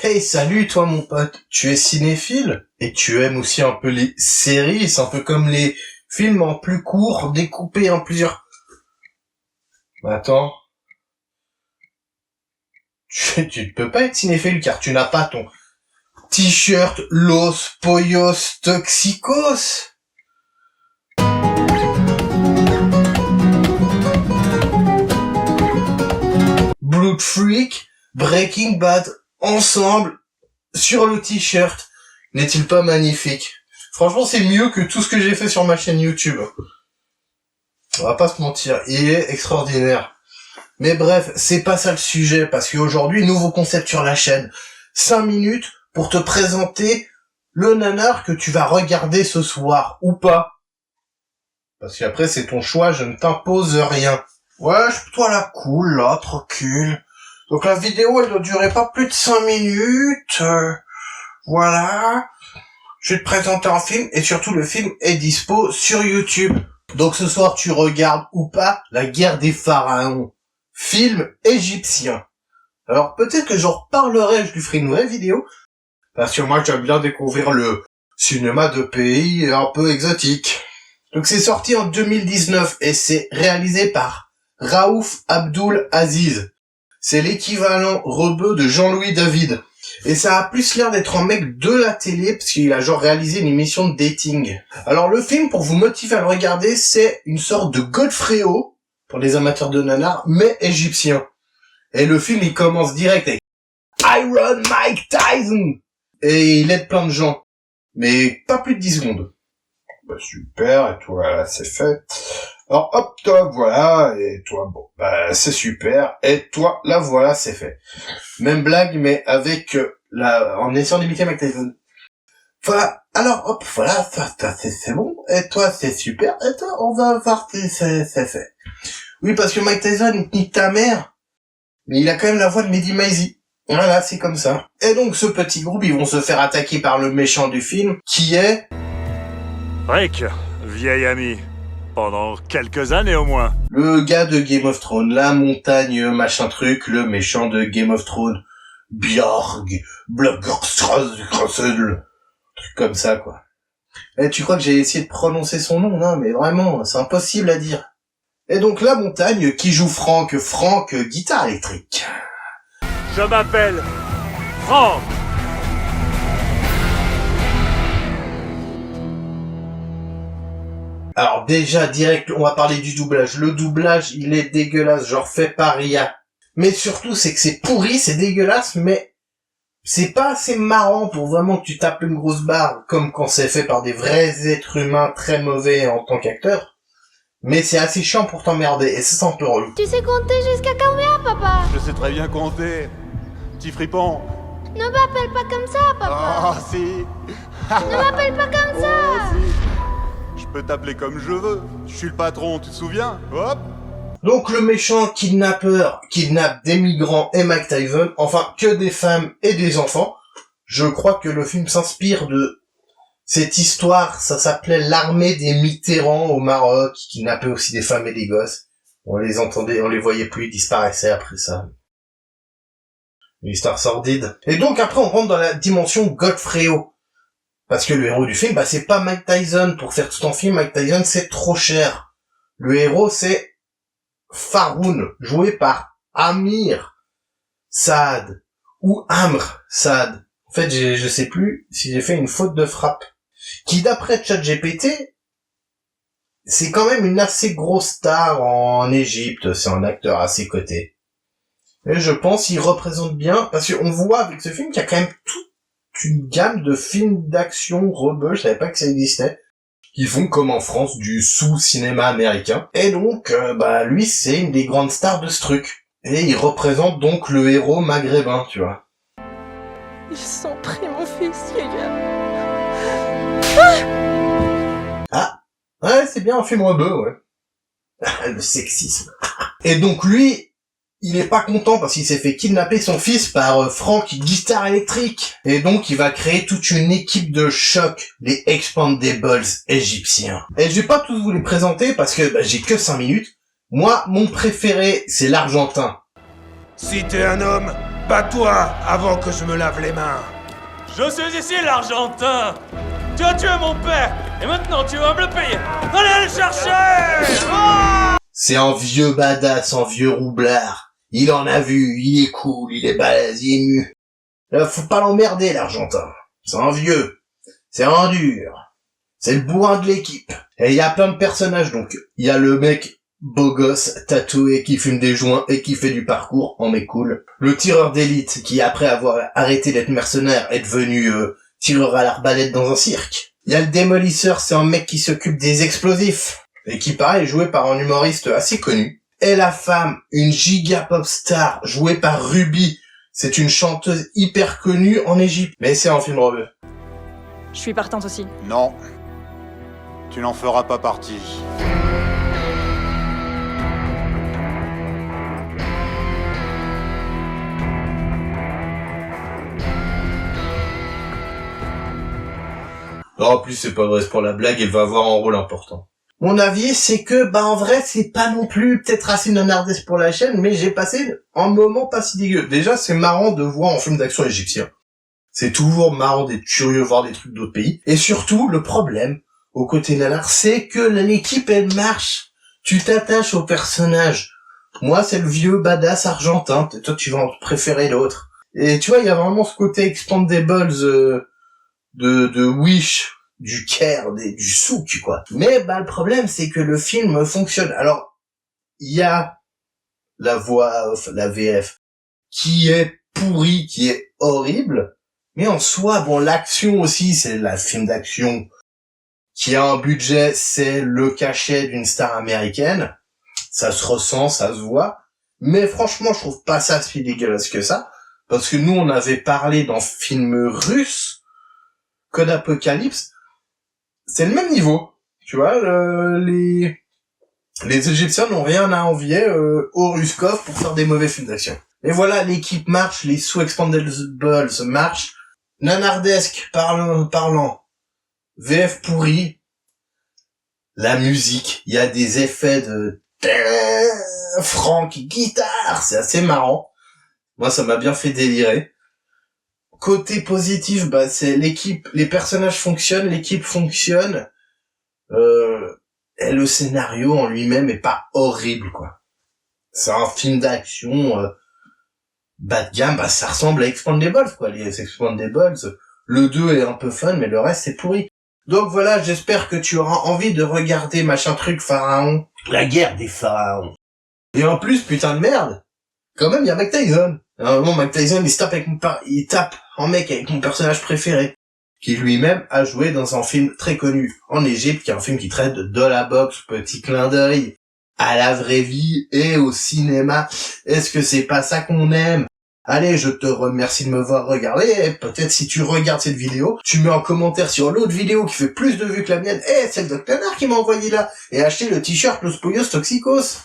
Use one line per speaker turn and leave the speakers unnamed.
Hey, salut toi mon pote, tu es cinéphile et tu aimes aussi un peu les séries, c'est un peu comme les films en plus courts, découpés en plusieurs... Attends, tu ne peux pas être cinéphile car tu n'as pas ton t-shirt Los Pollos Toxicos. Blood Freak, Breaking Bad, ensemble, sur le t-shirt. N'est-il pas magnifique? Franchement, c'est mieux que tout ce que j'ai fait sur ma chaîne YouTube. On va pas se mentir, il est extraordinaire. Mais bref, c'est pas ça le sujet, parce qu'aujourd'hui, nouveau concept sur la chaîne. 5 minutes pour te présenter le nanar que tu vas regarder ce soir, ou pas. Parce qu'après, c'est ton choix, je ne t'impose rien. Ouais, toi la cool, là, tranquille. Donc la vidéo, elle ne durait pas plus de 5 minutes. Voilà. Je vais te présenter un film, et surtout le film est dispo sur YouTube. Donc ce soir, tu regardes ou pas La Guerre des Pharaons. Film égyptien. Alors peut-être que j'en reparlerai, je lui ferai une vraie vidéo. Parce que moi, j'aime bien découvrir le cinéma de pays un peu exotiques. Donc c'est sorti en 2019 et c'est réalisé par Raouf Abdul Aziz. C'est l'équivalent rebeu de Jean-Louis David. Et ça a plus l'air d'être un mec de la télé, parce qu'il a genre réalisé une émission de dating. Alors le film, pour vous motiver à le regarder, c'est une sorte de Godfrey-O, pour les amateurs de nanar, mais égyptien. Et le film, il commence direct avec Iron Mike Tyson. Et il aide plein de gens. Mais pas plus de 10 secondes. Bah super, et toi, voilà, c'est fait. Alors hop, toi, voilà, et toi, bon, bah c'est super, et toi, là, voilà, c'est fait. Même blague, mais avec en essayant d'imiter Mike Tyson. Voilà, alors hop, voilà, ça c'est bon, et toi, c'est super, et toi, on va voir si c'est fait. Oui, parce que Mike Tyson, il nique ta mère, mais il a quand même la voix de Mehdi Maizi. Voilà, c'est comme ça. Et donc, ce petit groupe, ils vont se faire attaquer par le méchant du film, qui est...
Rick, vieil ami. Pendant quelques années au moins.
Le gars de Game of Thrones, la montagne, machin truc, le méchant de Game of Thrones. Bjorg, truc comme ça, quoi. Et tu crois que j'ai essayé de prononcer son nom? Non, mais vraiment, c'est impossible à dire. Et donc, la montagne, qui joue Frank, guitare électrique.
Je m'appelle Frank.
Alors déjà, direct, on va parler du doublage. Le doublage, il est dégueulasse, genre fait par Ria. Mais surtout, c'est que c'est pourri, c'est dégueulasse, mais c'est pas assez marrant pour vraiment que tu tapes une grosse barre, comme quand c'est fait par des vrais êtres humains très mauvais en tant qu'acteurs. Mais c'est assez chiant pour t'emmerder, et ça, c'est un peu relou.
Tu sais compter jusqu'à combien, papa?
Je sais très bien compter. Petit fripon.
Ne m'appelle pas comme ça, papa.
Ah, si.
Ne m'appelle pas comme ça.
Oh, si. Je peux t'appeler comme je veux. Je suis le patron, tu te souviens? Hop.
Donc le méchant kidnappeur kidnappe des migrants et Mike Tyson, enfin que des femmes et des enfants. Je crois que le film s'inspire de cette histoire, ça s'appelait l'armée des Mitterrand au Maroc, qui kidnappait aussi des femmes et des gosses. On les entendait, on les voyait plus, ils disparaissaient après ça. Une histoire sordide. Et donc après on rentre dans la dimension Godfrey-O. Parce que le héros du film, bah c'est pas Mike Tyson. Pour faire tout un film, Mike Tyson c'est trop cher. Le héros c'est Faroun, joué par Amir Saad. Ou Amr Saad. En fait, je sais plus si j'ai fait une faute de frappe. Qui d'après ChatGPT, c'est quand même une assez grosse star en Égypte. C'est un acteur assez coté. Et je pense qu'il représente bien, parce qu'on voit avec ce film qu'il y a quand même toute une gamme de films d'action rebeux, je savais pas que ça existait, qui font comme en France du sous-cinéma américain. Et donc, lui, c'est une des grandes stars de ce truc. Et il représente donc le héros maghrébin, tu vois.
Ils sont pris mon fils, Yaya.
Ah, ouais, c'est bien un film rebeu, ouais. Le sexisme. Et donc lui, il est pas content parce qu'il s'est fait kidnapper son fils par Frank, guitare électrique. Et donc, il va créer toute une équipe de choc, les Expandables égyptiens. Et je vais pas tous vous les présenter parce que j'ai que 5 minutes. Moi, mon préféré, c'est l'Argentin.
Si t'es un homme, Bats-toi avant que je me lave les mains.
Je suis ici l'Argentin. Tu as tué mon père, et maintenant tu vas me le payer. Allez le chercher.
C'est un vieux badass, un vieux roublard. Il en a vu, il est cool, il est balèze, il est mu. Là, faut pas l'emmerder, l'Argentin. C'est un vieux. C'est un dur. C'est le bourrin de l'équipe. Et il y a plein de personnages, donc. Il y a le mec beau gosse, tatoué, qui fume des joints et qui fait du parcours, en mec cool. Le tireur d'élite, qui après avoir arrêté d'être mercenaire, est devenu tireur à l'arbalète dans un cirque. Il y a le démolisseur, c'est un mec qui s'occupe des explosifs. Et qui, pareil, est joué par un humoriste assez connu. Et la femme, une giga pop star, jouée par Ruby. C'est une chanteuse hyper connue en Égypte. Mais c'est un film rebeu.
Je suis partante aussi.
Non. Tu n'en feras pas partie.
Non, en plus, c'est pas vrai, c'est pour la blague, elle va avoir un rôle important. Mon avis, c'est que, en vrai, c'est pas non plus peut-être assez nanardesque pour la chaîne, mais j'ai passé un moment pas si dégueu. Déjà, c'est marrant de voir un film d'action égyptien. C'est toujours marrant d'être curieux, voir des trucs d'autres pays. Et surtout, le problème, au côté nanar, c'est que l'équipe, elle marche. Tu t'attaches au personnage. Moi, c'est le vieux badass argentin. Toi, tu vas en préférer l'autre. Et tu vois, il y a vraiment ce côté Expandables de Wish, du Caire, du souk, quoi. Mais le problème, c'est que le film fonctionne. Alors, il y a la voix off, la VF, qui est pourrie, qui est horrible. Mais en soi, l'action aussi, c'est la film d'action qui a un budget, c'est le cachet d'une star américaine. Ça se ressent, ça se voit. Mais franchement, je trouve pas ça si dégueulasse que ça. Parce que nous, on avait parlé dans film russe, Code Apocalypse. C'est le même niveau. Tu vois, les Égyptiens n'ont rien à envier aux Ruskov pour faire des mauvais films d'action. Et voilà, l'équipe marche, les sous-Expandables marchent. Nanardesque, parlant. VF pourri. La musique, il y a des effets de Franck guitare, c'est assez marrant. Moi, ça m'a bien fait délirer. Côté positif, c'est l'équipe, les personnages fonctionnent, l'équipe fonctionne. Et le scénario en lui-même est pas horrible, quoi. C'est un film d'action bas de gamme, ça ressemble à Expandables, quoi. Les Expandables, le 2 est un peu fun, mais le reste c'est pourri. Donc voilà, j'espère que tu auras envie de regarder machin truc Pharaon, la guerre des pharaons. Et en plus, putain de merde, quand même il y a Mike Tyson. Alors Mike Tyson il tape en mec avec mon personnage préféré, qui lui-même a joué dans un film très connu en Égypte, qui est un film qui traite de la boxe, petit clin d'œil à la vraie vie et au cinéma. Est-ce que c'est pas ça qu'on aime? Allez, je te remercie de me voir regarder, et peut-être si tu regardes cette vidéo, tu mets en commentaire sur l'autre vidéo qui fait plus de vues que la mienne, c'est le Doc Nanar qui m'a envoyé là, et acheter le t-shirt Los Pollos Toxicos.